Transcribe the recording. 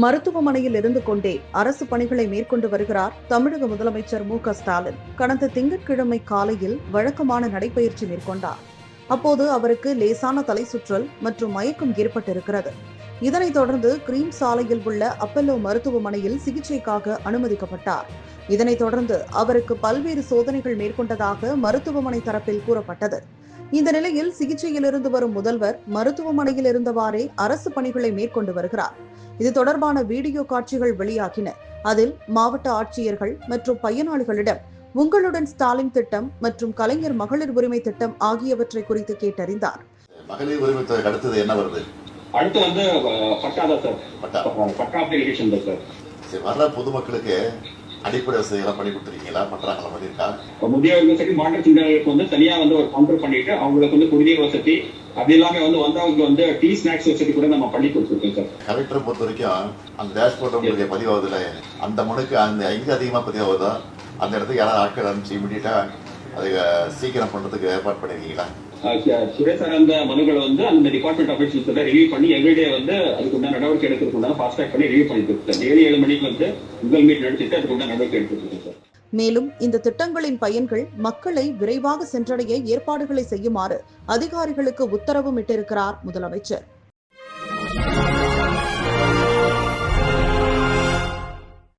மருத்துவமனையில் இருந்து கொண்டே அரசு பணிகளை மேற்கொண்டு வருகிறார் தமிழக முதலமைச்சர் மு.க.ஸ்டாலின். கடந்த திங்கட்கிழமை காலையில் வழக்கமான நடைபயிற்சி மேற்கொண்டார். அப்போது அவருக்கு லேசான தலை சுற்றல் மற்றும் மயக்கம் ஏற்பட்டிருக்கிறது. இதனைத் தொடர்ந்து கிரீம் சாலையில் உள்ள அப்பல்லோ மருத்துவமனையில் சிகிச்சைக்காக அனுமதிக்கப்பட்டார். இதனைத் தொடர்ந்து அவருக்கு பல்வேறு சோதனைகள் மேற்கொண்டதாக மருத்துவமனை தரப்பில் கூறப்பட்டது. இந்த நிலையில் சிகிச்சையிலிருந்து வரும் முதல்வர் மருத்துவமனையில் இருந்தவாறே அரசு பணிகளை மேற்கொண்டு வருகிறார். இது தொடர்பான வீடியோ காட்சிகள் வெளியாகின. அதில் மாவட்ட ஆட்சியர்கள் மற்றும் பயனாளிகளிடம் உங்களுடன் ஸ்டாலின் திட்டம் மற்றும் கலைஞர் மகளிர் உரிமை திட்டம் ஆகியவற்றை குறித்து கேட்டறிந்தார். மகளிர் உரிமை அடுத்தது என்ன வருது? அடுத்து வந்து பட்டா தான் சார். பட்டா அப்ளிகேஷன் தான் சார். சரி, வர்ற பொதுமக்களுக்கு அடிப்படை வசதிகளாம் பண்ணி கொடுத்துருக்கீங்களா? பண்றாங்களா? பண்ணியிருக்கா? முதியோர்கள் சரி மாற்றுத்திறனாளிகளுக்கு வந்து தனியா வந்து ஒரு கவுண்டர் பண்ணிட்டு அவங்களுக்கு வந்து குடிநீர் வசதி அப்படி எல்லாமே வந்து வந்தவங்க வந்து டீ ஸ்நாக்ஸ் வசதி கூட நம்ம பண்ணி கொடுத்துருக்கோம் சார். கலெக்டரை பொறுத்த வரைக்கும் அந்த டேஷ்போர்ட் உங்களுக்கு பதிவாகுதுல, அந்த முனைக்கு அந்த எங்க அதிகமாக பதிவாகுதோ அந்த இடத்துக்கு யாராவது ஆட்கள் அனுப்பிச்சு இமீடியட்டா அதை சீக்கிரம் பண்றதுக்கு ஏற்பாடு பண்ணிருக்கீங்களா? சுரேஷ் சார் அந்த மனுக்களை வந்து அந்த டிபார்ட்மெண்ட் ஆஃபீஸர்ஸ் ரிவ்யூ பண்ணி எவ்ரிடே வந்து அதுக்கு உண்டான நடவடிக்கை எடுக்கிறதுக்கு ஃபாஸ்ட் ட்ராக் பண்ணி ரிவ்யூ பண்ணிட்டு சார். டெய்லி 7 மணிக்கு வந்து உங்கள் மீட் நடத்திட்டு அதுக்கு உண்டான நடவடிக்கை எடுத்துருக்கோம் சார். மேலும் இந்த திட்டங்களின் பயன்கள் மக்களை விரைவாக சென்றடைய ஏற்பாடுகளை செய்யுமாறு அதிகாரிகளுக்கு உத்தரவும் இட்டிருக்கிறார் முதலமைச்சர்.